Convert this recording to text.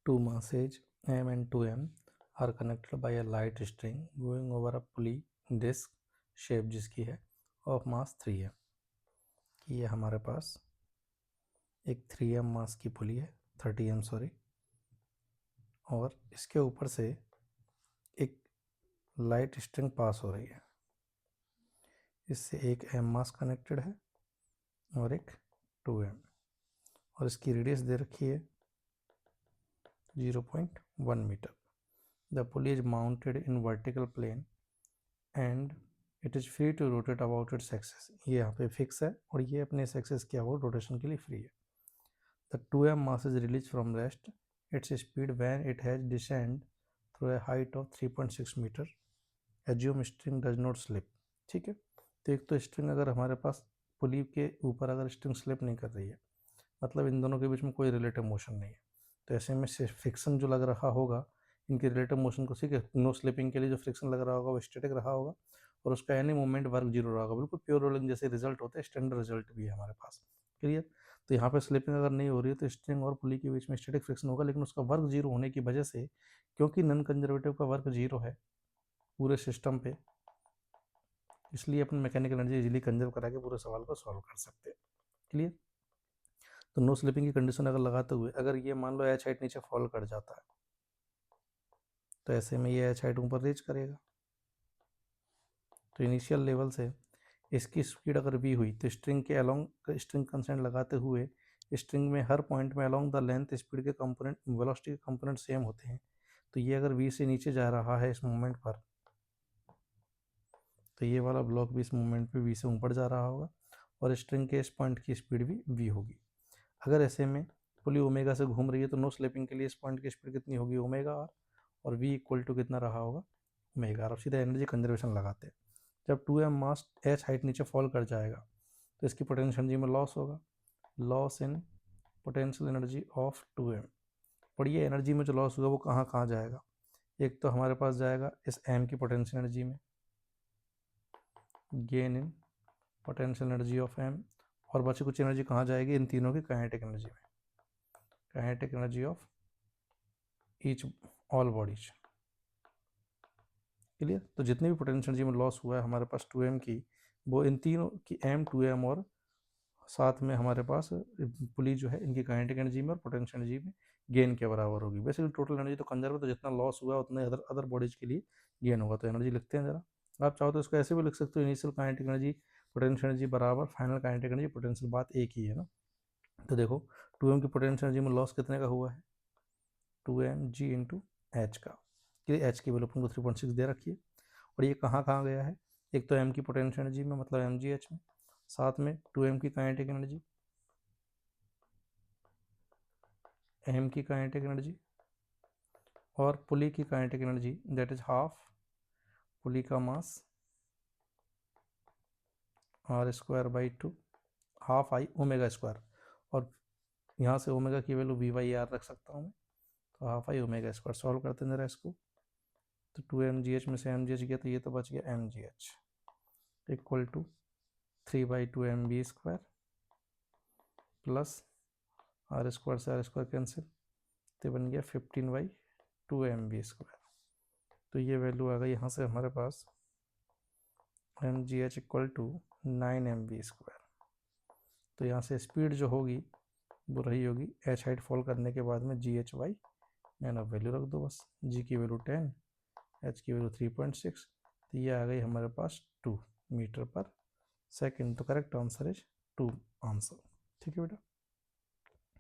Two masses M and 2M are connected by a light string going over a pulley disc shape जिसकी है of mass 3M। कि ये हमारे पास एक 3M मास की पुली है, 30M सॉरी, और इसके ऊपर से एक लाइट स्ट्रिंग पास हो रही है। इससे एक M मास कनेक्टेड है और एक 2M, और इसकी रेडियस दे रखी है 0.1 metre. The pulley is mounted in vertical plane and it is free to rotate about its axis। ये यहाँ पे फिक्स है और ये अपने इस एक्सिस के अबाउट रोटेशन के लिए फ्री है। The 2M mass is released from rest its speed when it has descend through a height of 3.6 meter। Assume string does not slip। ठीक है, तो एक तो स्ट्रिंग अगर हमारे पास पुली के ऊपर अगर स्ट्रिंग स्लिप नहीं कर रही है, मतलब इन दोनों के बीच में कोई रिलेटिव मोशन नहीं है, तो ऐसे में फ्रिक्शन जो लग रहा होगा इनके रिलेटिव मोशन को, ठीक है, नो स्लिपिंग के लिए जो फ्रिक्शन लग रहा होगा वो स्टैटिक रहा होगा और उसका एनी मूवमेंट वर्क जीरो रहा होगा। बिल्कुल प्योर रोलिंग जैसे रिजल्ट होते हैं, स्टैंडर्ड रिजल्ट भी है हमारे पास। क्लियर? तो यहाँ पे स्लिपिंग अगर नहीं हो रही है तो स्ट्रिंग और पुली के बीच में स्टैटिक फ्रिक्शन होगा, लेकिन उसका वर्क जीरो होने की वजह से, क्योंकि नॉन कंजर्वेटिव का वर्क जीरो है पूरे सिस्टम पे, इसलिए अपन मैकेनिकल एनर्जी इजीली कंजर्व करा के पूरे सवाल को सॉल्व कर सकते हैं। क्लियर? तो नो स्लिपिंग की कंडीशन अगर लगाते हुए अगर ये मान लो एच हाइट नीचे फॉल कर जाता है तो ऐसे में ये एच हाइट ऊपर रीच करेगा। तो इनिशियल लेवल से इसकी स्पीड अगर v हुई तो स्ट्रिंग के अलोंग स्ट्रिंग कंसेंट लगाते हुए स्ट्रिंग में हर पॉइंट में अलोंग द लेंथ स्पीड के कंपोनेंट वेलोसिटी के कंपोनेंट सेम होते हैं। तो ये अगर v से नीचे जा रहा है इस मोमेंट पर, तो ये वाला ब्लॉक भी इस मोमेंट पे v से ऊपर जा रहा होगा और स्ट्रिंग के इस पॉइंट की स्पीड भी v होगी। अगर ऐसे में पुली ओमेगा से घूम रही है तो नो स्लिपिंग के लिए इस पॉइंट की स्पीड कितनी होगी, ओमेगा आर, और v इक्वल टू कितना रहा होगा, ओमेगा आर। अब सीधा एनर्जी कंजर्वेशन लगाते हैं। जब 2m मास h हाइट नीचे फॉल कर जाएगा तो इसकी पोटेंशियल एनर्जी में लॉस होगा, loss in potential energy of 2m। और ये एनर्जी में जो लॉस होगा वो कहाँ कहाँ जाएगा, एक तो हमारे पास जाएगा इस m की पोटेंशियल एनर्जी में, gain in potential energy of m, और बची कुछ एनर्जी कहाँ जाएगी, इन तीनों की काइनेटिक एनर्जी में, kinetic energy of each all bodies. Clear? तो जितनी भी पोटेंशियल एनर्जी में लॉस हुआ है हमारे पास 2m की, वो इन तीनों की m 2m और साथ में हमारे पास पुली जो है इनकी काइनेटिक एनर्जी में और पोटेंशियल एनर्जी में गेन के बराबर होगी। बेसिकली टोटल एनर्जी तो कंजर्व है, तो जितना लॉस हुआ उतना अदर बॉडीज के लिए गेन होगा। तो एनर्जी लिखते हैं जरा, आप चाहो तो इसको ऐसे भी लिख सकते हो, initial kinetic energy potential energy बराबर फाइनल काइनेटिक एनर्जी पोटेंशियल, बात एक ही है ना। तो देखो 2m की पोटेंशियल एनर्जी में लॉस कितने का हुआ है, 2mg इंटू एच का, कि एच की वैल्यू अपन को 3.6 दे रखी है। और ये कहाँ कहाँ गया है, एक तो m की पोटेंशियल एनर्जी में मतलब mgh में, साथ में 2m की काइनेटिक एनर्जी, m की काइनेटिक एनर्जी और पुली की kinetic energy that is half pulley का mass r square by 2, half I omega square, और यहाँ से ओमेगा की वैल्यू वी बाई आर रख सकता हूँ मैं, तो half I omega square. Solve करते हैं जरा इसको, तो 2mgh में से mgh गया तो ये तो बच गया mgh equal to 3/2mv square plus r square से आर स्क्वायर कैंसिल, तो बन गया 15/2mv स्क्वायर। तो ये वैल्यू आ गई यहाँ से हमारे पास mgh equal to 9mv square. तो यहाँ से स्पीड जो होगी वो रही होगी h हाइट फॉल करने के बाद में gh/, मैंने अब वैल्यू रख दो बस, g की वैल्यू 10, h की वैल्यू 3.6, तो ये आ गई हमारे पास 2 मीटर पर सेकेंड। तो करेक्ट आंसर इज 2 आंसर। ठीक है बेटा।